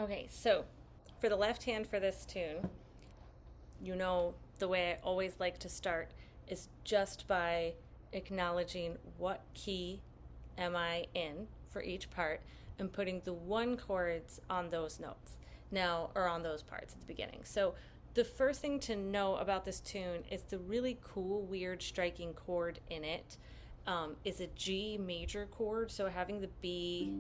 Okay, so for the left hand for this tune, you know the way I always like to start is just by acknowledging what key am I in for each part and putting the one chords on those notes now, or on those parts at the beginning. So the first thing to know about this tune is the really cool, weird, striking chord in it is a G major chord. So having the B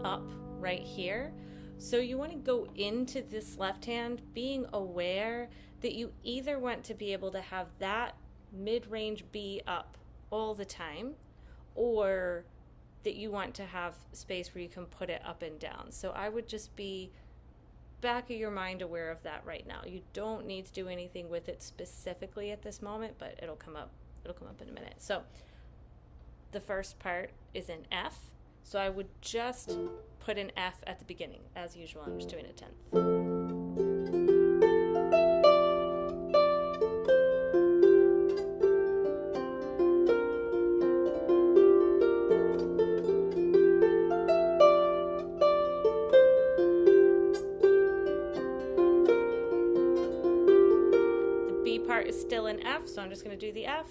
up right here. So you want to go into this left hand being aware that you either want to be able to have that mid-range B up all the time, or that you want to have space where you can put it up and down. So I would just be back of your mind aware of that right now. You don't need to do anything with it specifically at this moment, but it'll come up in a minute. So the first part is in F. So I would just put an F at the beginning. As usual, I'm just doing a tenth. The B part is still in F, so I'm just going to do the F.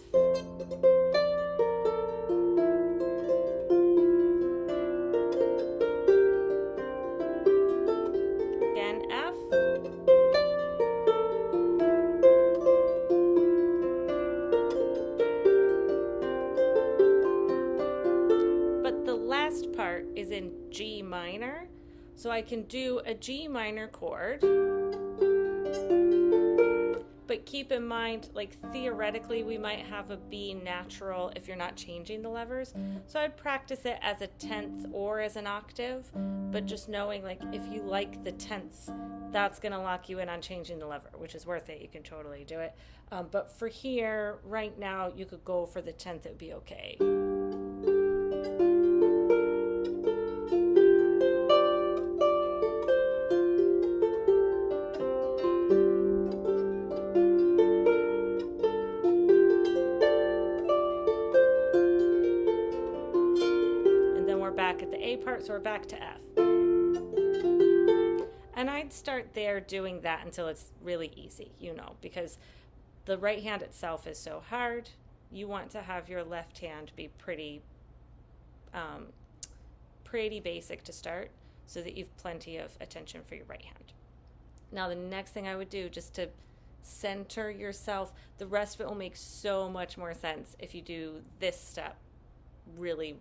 Part is in G minor, so I can do a G minor chord, but keep in mind, like, theoretically we might have a B natural if you're not changing the levers, so I'd practice it as a tenth or as an octave, but just knowing, like, if you like the tenths, that's gonna lock you in on changing the lever, which is worth it. You can totally do it, but for here right now you could go for the tenth. It would be okay. Back at the A part, so we're back to F. And I'd start there doing that until it's really easy, because the right hand itself is so hard. You want to have your left hand be pretty basic to start, so that you've plenty of attention for your right hand. Now the next thing I would do, just to center yourself, the rest of it will make so much more sense if you do this step really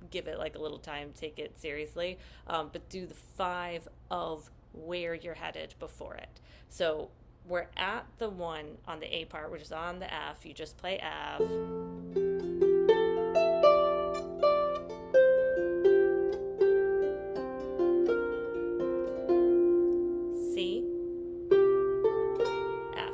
give it like a little time, take it seriously, but do the 5 of where you're headed before it. So we're at the 1 on the A part, which is on the F. You just play F. C, F.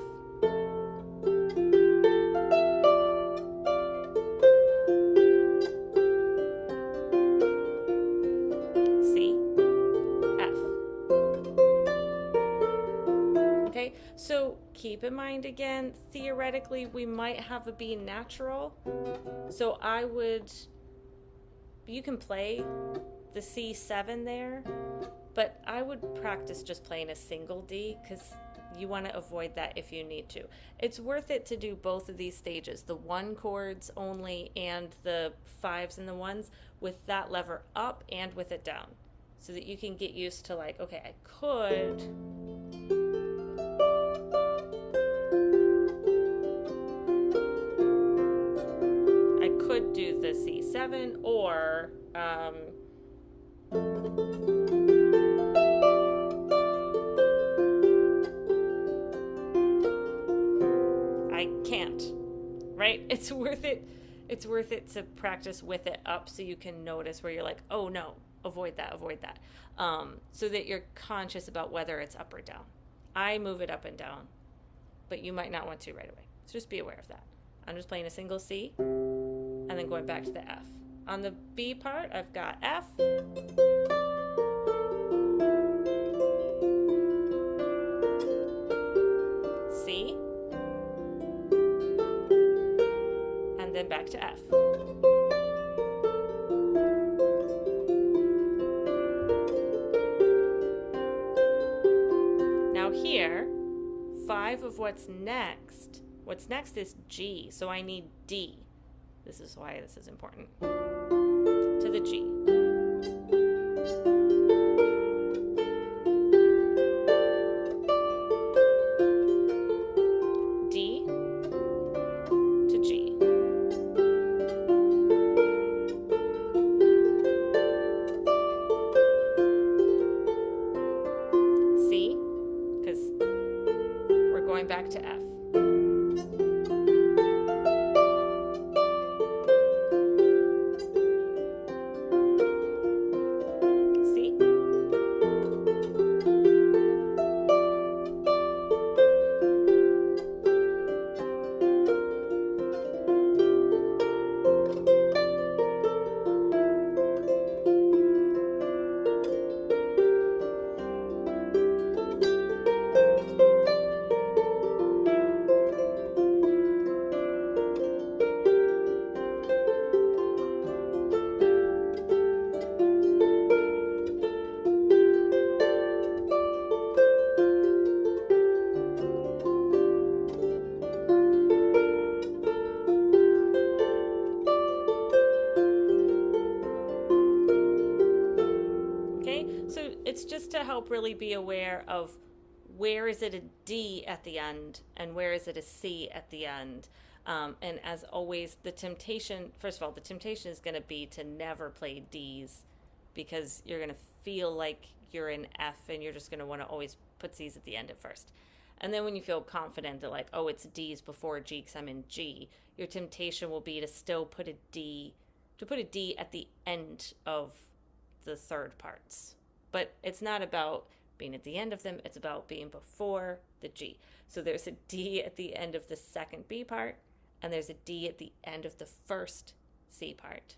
So keep in mind, again, theoretically we might have a B natural, so you can play the C7 there, but I would practice just playing a single D, because you want to avoid that if you need to. It's worth it to do both of these stages, the 1 chords only and the 5s and the 1s, with that lever up and with it down, so that you can get used to, like, okay, I could do the C7, or I can't, right? It's worth it to practice with it up, so you can notice where you're like, oh no, avoid that, so that you're conscious about whether it's up or down. I move it up and down, but you might not want to right away, so just be aware of that. I'm just playing a single C and then going back to the F. On the B part, I've got F, C, and then back to F. 5 of what's next is G, so I need D. This is why this is important. To the G. D to G. C, because we're going back to F. It's just to help really be aware of where is it a D at the end and where is it a C at the end. And as always, the temptation is going to be to never play Ds, because you're going to feel like you're in F and you're just going to want to always put C's at the end at first. And then when you feel confident that like, oh, it's D's before G because I'm in G, your temptation will be to still put a D at the end of the third parts. But it's not about being at the end of them, it's about being before the G. So there's a D at the end of the second B part, and there's a D at the end of the first C part.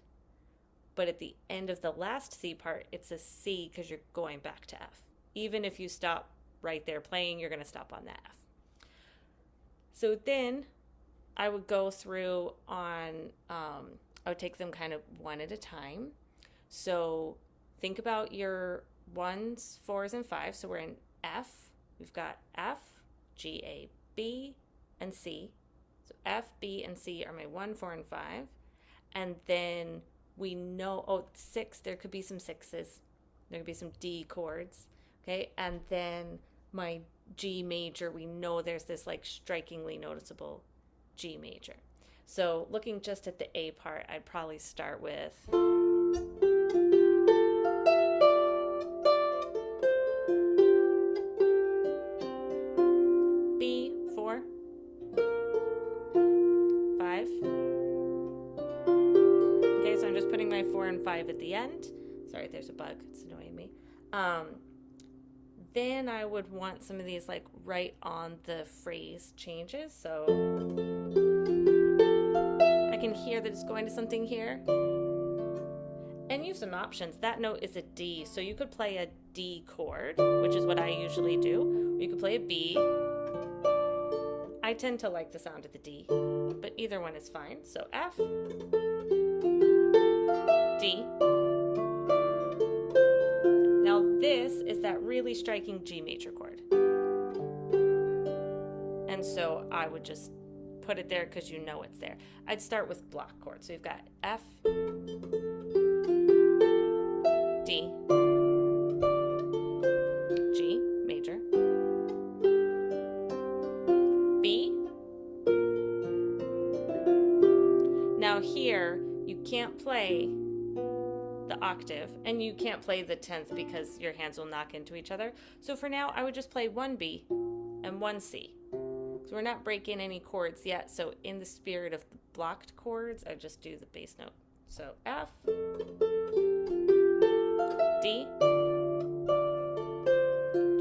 But at the end of the last C part, it's a C because you're going back to F. Even if you stop right there playing, you're going to stop on that F. So then I would go through I would take them kind of one at a time. So think about your 1s, 4s, and 5s. So we're in F. We've got F, G, A, B, and C. So F, B, and C are my 1, 4, and 5. And then we know, 6, there could be some 6s. There could be some D chords. Okay, and then my G major, we know there's this like strikingly noticeable G major. So looking just at the A part, I'd probably start with B, 4, 5. Okay, so I'm just putting my 4 and 5 at the end. Sorry, there's a bug, it's annoying me. Then I would want some of these like right on the phrase changes. So I can hear that it's going to something here. And you have some options. That note is a D, so you could play a D chord, which is what I usually do. Or you could play a B. I tend to like the sound of the D, but either one is fine. So F, D. Now this is that really striking G major chord. And so I would just put it there because you know it's there. I'd start with block chords. So you've got F, D, G major, B. Now here you can't play the octave, and you can't play the 10th because your hands will knock into each other. So for now, I would just play 1 B and 1 C. So we're not breaking any chords yet. So in the spirit of the blocked chords, I just do the bass note. So F, D,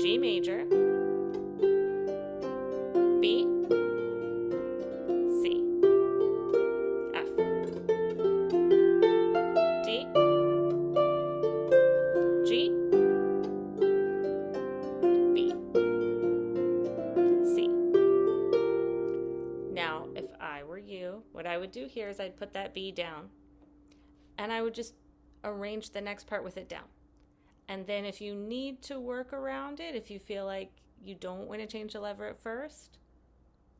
G major, B, C, F, D, G, B, C. Now, if I were you, what I would do here is I'd put that B down, and I would just arrange the next part with it down. And then if you need to work around it, if you feel like you don't want to change the lever at first,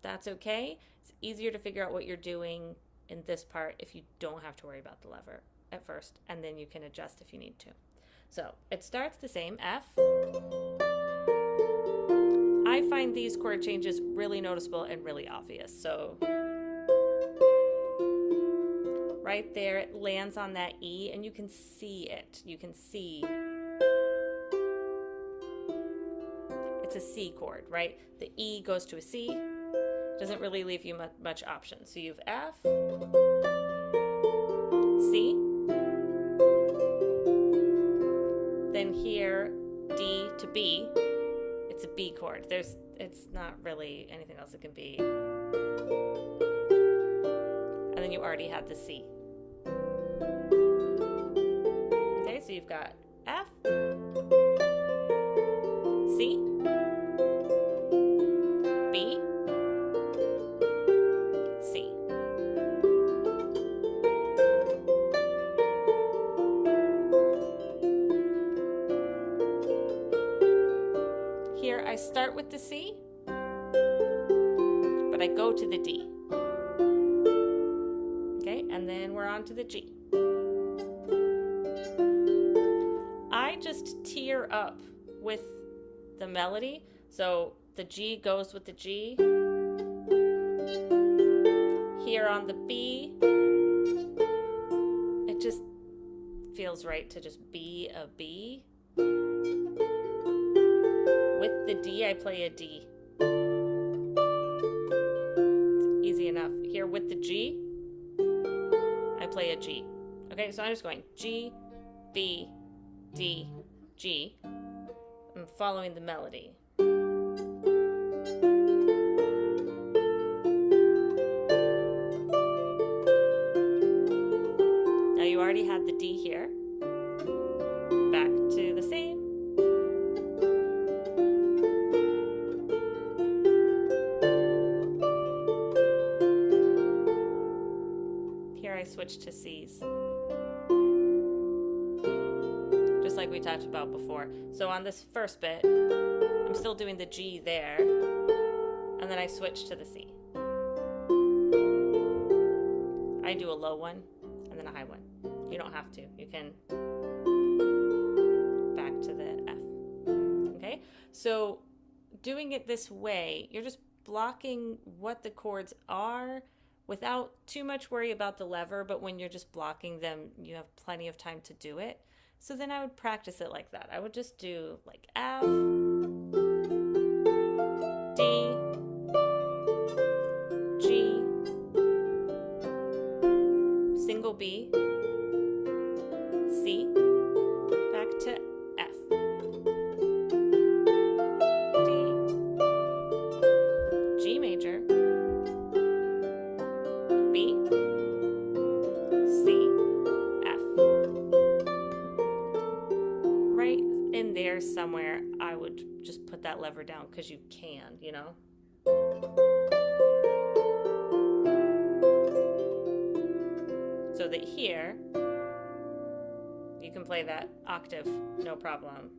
that's okay. It's easier to figure out what you're doing in this part if you don't have to worry about the lever at first, and then you can adjust if you need to. So it starts the same, F. I find these chord changes really noticeable and really obvious. So right there, it lands on that E, and you can see it. You can see it's a C chord, right? The E goes to a C. Doesn't really leave you much option. So you have F, C, then here D to B. It's a B chord. It's not really anything else it can be. And then you already had the C. Okay, so you've got F, C, B, C. Here I start with the C, but I go to the D. Okay, and then we're on to the G. I just tear up with the melody. So the G goes with the G. Here on the B, it just feels right to just be a B. With the D, I play a D. It's easy enough. Here with the G, I play a G. Okay, so I'm just going G, B, D, G. I'm following the melody. Now you already had the D here. Back to the same. Here I switch to C's. Just like we talked about before. So on this first bit, I'm still doing the G there, and then I switch to the C. I do a low one and then a high one. You don't have to. You can back to the F. Okay? So doing it this way, you're just blocking what the chords are without too much worry about the lever, but when you're just blocking them, you have plenty of time to do it. So then I would practice it like that. I would just do like F, D, G, single B, C, back to F, D, G major, B, C, F. Right in there somewhere, I would just put that lever down because you can, you know? So that here, you can play that octave, no problem.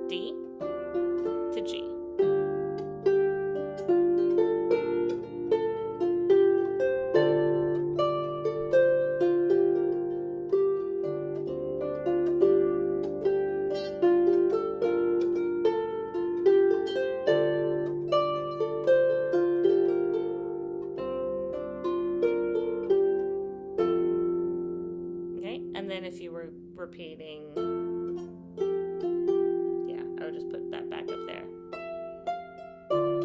D to G. And then if you were repeating, yeah, I would just put that back up there.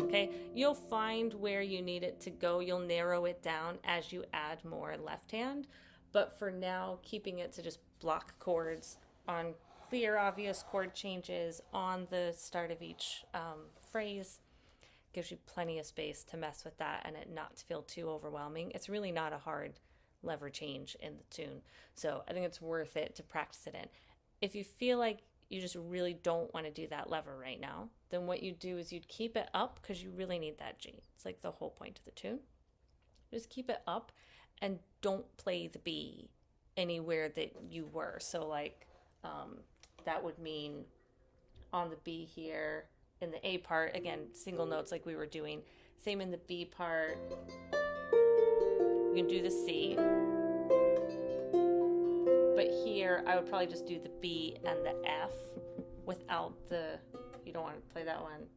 Okay, you'll find where you need it to go. You'll narrow it down as you add more left hand. But for now, keeping it to just block chords on clear, obvious chord changes on the start of each phrase gives you plenty of space to mess with that and it not to feel too overwhelming. It's really not a hard lever change in the tune. So I think it's worth it to practice it in. If you feel like you just really don't want to do that lever right now, then what you'd do is you'd keep it up because you really need that G. It's like the whole point of the tune. Just keep it up and don't play the B anywhere that you were. So like that would mean on the B here, in the A part, again, single notes like we were doing. Same in the B part. You can do the C. But here, I would probably just do the B and the F without the, you don't want to play that one.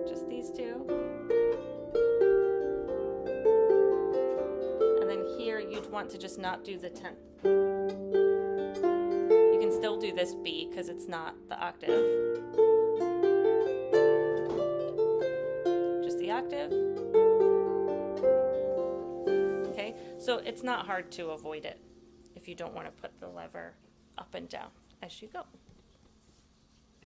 Just these two. And then here, you'd want to just not do the 10th. You can still do this B because it's not the octave. Octave. Okay, so it's not hard to avoid it if you don't want to put the lever up and down as you go.